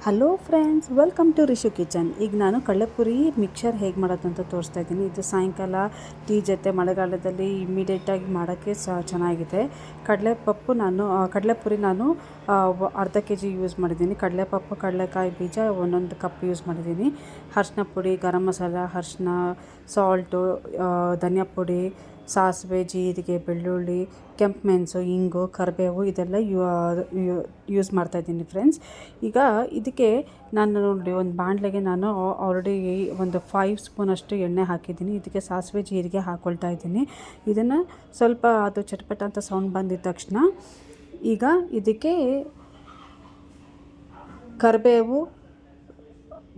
Hello friends, welcome to Rishu kitchen. ಈಗ ನಾನು ಕಡಲೆಪುರಿ ಮಿಕ್ಸರ್ ಹೇಗೆ ಮಾಡೋದು ಅಂತ ತೋರಿಸ್ತಾ ಇದ್ದೀನಿ. ಇದು ಸಾಯಂಕಾಲ ಟೀ ಜೊತೆ ಮಳೆಗಾಲದಲ್ಲಿ ಇಮ್ಮಿಡಿಯೇಟಾಗಿ ಮಾಡೋಕ್ಕೆ ಚೆನ್ನಾಗಿದೆ. ಕಡಲೆಪುರಿ ನಾನು ಅರ್ಧ kg ಯೂಸ್ ಮಾಡಿದ್ದೀನಿ. ಕಡಲೆಪಪ್ಪು, ಕಡಲೆಕಾಯಿ ಬೀಜ 1 ಕಪ್ ಯೂಸ್ ಮಾಡಿದ್ದೀನಿ. ಅರಿಶಿನ ಪುಡಿ, ಗರಂ ಮಸಾಲ, ಅರಿಶಿನ, ಸಾಲ್ಟು, ಧನಿಯಾ ಪುಡಿ, ಸಾಸಿವೆ, ಜೀರಿಗೆ, ಬೆಳ್ಳುಳ್ಳಿ, ಕೆಂಪು ಮೆಣಸು, ಇಂಗು, ಕರಿಬೇವು ಇದೆಲ್ಲ ಯೂಸ್ ಮಾಡ್ತಾಯಿದ್ದೀನಿ ಫ್ರೆಂಡ್ಸ್. ಈಗ ಇದಕ್ಕೆ ನಾನು ನೋಡಿ ಒಂದು ಬಾಣಲೆಗೆ ನಾನು ಆಲ್ರೆಡಿ ಒಂದು 5 ಸ್ಪೂನಷ್ಟು ಎಣ್ಣೆ ಹಾಕಿದ್ದೀನಿ. ಇದಕ್ಕೆ ಸಾಸಿವೆ, ಜೀರಿಗೆ ಹಾಕ್ಕೊಳ್ತಾ ಇದ್ದೀನಿ. ಇದನ್ನು ಸ್ವಲ್ಪ ಅದು ಚಟ್ಪಟ ಅಂತ ಸೌಂಡ್ ಬಂದಿದ ತಕ್ಷಣ ಈಗ ಇದಕ್ಕೆ ಕರಿಬೇವು,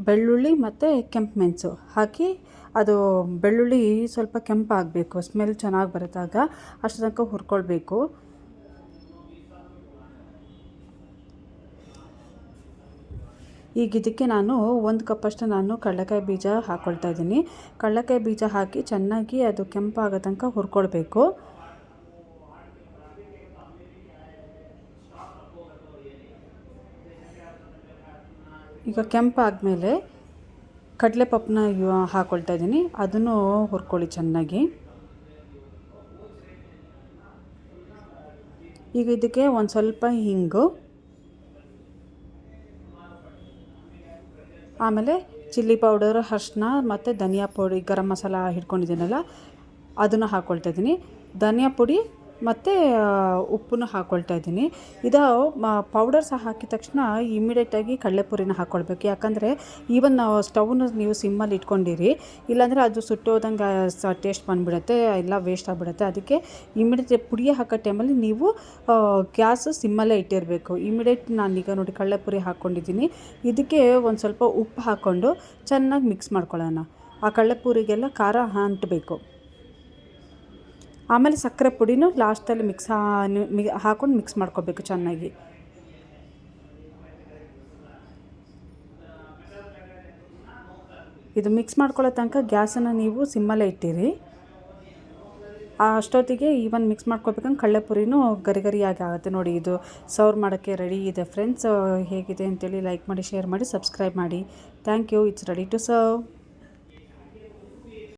ಬೆಳ್ಳುಳ್ಳಿ ಮತ್ತು ಕೆಂಪು ಮೆಣಸು ಹಾಕಿ, ಅದು ಬೆಳ್ಳುಳ್ಳಿ ಸ್ವಲ್ಪ ಕೆಂಪಾಗಬೇಕು, ಸ್ಮೆಲ್ ಚೆನ್ನಾಗಿ ಬರುತ್ತಾಗ ಅಷ್ಟು ತನಕ ಹುರ್ಕೊಳ್ಬೇಕು. ಈಗ ಇದಕ್ಕೆ ನಾನು 1 ಕಪ್ಪಷ್ಟು ನಾನು ಕಡಲೆಕಾಯಿ ಬೀಜ ಹಾಕ್ಕೊಳ್ತಾ ಇದ್ದೀನಿ. ಕಡಲೆಕಾಯಿ ಬೀಜ ಹಾಕಿ ಚೆನ್ನಾಗಿ ಅದು ಕೆಂಪಾಗೋ ತನಕ ಹುರ್ಕೊಳ್ಬೇಕು. ಈಗ ಕೆಂಪಾದಮೇಲೆ ಕಡಲೆಪಪ್ಪನ್ನ ಹಾಕ್ಕೊಳ್ತಾ ಇದ್ದೀನಿ. ಅದನ್ನು ಹುರ್ಕೊಳ್ಳಿ ಚೆನ್ನಾಗಿ. ಈಗ ಇದಕ್ಕೆ ಒಂದು ಸ್ವಲ್ಪ ಹಿಂಗು, ಆಮೇಲೆ ಚಿಲ್ಲಿ ಪೌಡರ್, ಅರಿಶಿನ ಮತ್ತು ಧನಿಯಾ ಪುಡಿ, ಗರಂ ಮಸಾಲ ಹಿಡ್ಕೊಂಡಿದ್ದೀನಲ್ಲ ಅದನ್ನು ಹಾಕ್ಕೊಳ್ತಾ ಇದ್ದೀನಿ. ಧನಿಯಾ ಪುಡಿ ಮತ್ತು ಉಪ್ಪನ್ನು ಹಾಕ್ಕೊಳ್ತಾ ಇದ್ದೀನಿ. ಇದು ಪೌಡರ್ ಸಹ ಹಾಕಿದ ತಕ್ಷಣ ಇಮ್ಮಿಡಿಯೇಟಾಗಿ ಕಡಲೆಪುರಿನ ಹಾಕ್ಕೊಳ್ಬೇಕು. ಯಾಕಂದರೆ ಈವನ್ ಸ್ಟವ್ನ ನೀವು ಸಿಮ್ಮಲ್ಲಿ ಇಟ್ಕೊಂಡಿರಿ, ಇಲ್ಲಾಂದರೆ ಅದು ಸುಟ್ಟೋದಂಗೆ ಟೇಸ್ಟ್ ಬಂದುಬಿಡುತ್ತೆ, ಎಲ್ಲ ವೇಸ್ಟ್ ಆಗಿಬಿಡುತ್ತೆ. ಅದಕ್ಕೆ ಇಮ್ಮಿಡಿಯೇಟ್ ಪುಡಿ ಹಾಕೋ ಟೈಮಲ್ಲಿ ನೀವು ಗ್ಯಾಸ್ ಸಿಮ್ಮಲ್ಲೇ ಇಟ್ಟಿರಬೇಕು. ಇಮ್ಮಿಡಿಯೇಟ್ ನಾನೀಗ ನೋಡಿ ಕಡಲೆಪುರಿ ಹಾಕ್ಕೊಂಡಿದ್ದೀನಿ. ಇದಕ್ಕೆ ಒಂದು ಸ್ವಲ್ಪ ಉಪ್ಪು ಹಾಕ್ಕೊಂಡು ಚೆನ್ನಾಗಿ ಮಿಕ್ಸ್ ಮಾಡ್ಕೊಳ್ಳೋಣ. ಆ ಕಡಲೆಪುರಿಗೆಲ್ಲ ಖಾರ ಅಂಟಬೇಕು. ಆಮೇಲೆ ಸಕ್ಕರೆ ಪುಡಿನೂ ಲಾಸ್ಟಲ್ಲಿ ಹಾಕ್ಕೊಂಡು ಮಿಕ್ಸ್ ಮಾಡ್ಕೋಬೇಕು ಚೆನ್ನಾಗಿ. ಇದು ಮಿಕ್ಸ್ ಮಾಡ್ಕೊಳ್ಳೋ ತನಕ ಗ್ಯಾಸನ್ನು ನೀವು ಸಿಮ್ಮಲ್ಲೇ ಇಟ್ಟಿರಿ. ಅಷ್ಟೊತ್ತಿಗೆ ಈವನ್ ಮಿಕ್ಸ್ ಮಾಡ್ಕೋಬೇಕಂದ್ರೆ ಕಡಲೆಪುರಿನೂ ಗರಿ ಗರಿಯಾಗಿ ಆಗುತ್ತೆ. ನೋಡಿ, ಇದು ಸರ್ವ್ ಮಾಡೋಕ್ಕೆ ರೆಡಿ ಇದೆ ಫ್ರೆಂಡ್ಸ್. ಹೇಗಿದೆ ಅಂತೇಳಿ ಲೈಕ್ ಮಾಡಿ, ಶೇರ್ ಮಾಡಿ, ಸಬ್ಸ್ಕ್ರೈಬ್ ಮಾಡಿ. Thank you. It's ready to serve.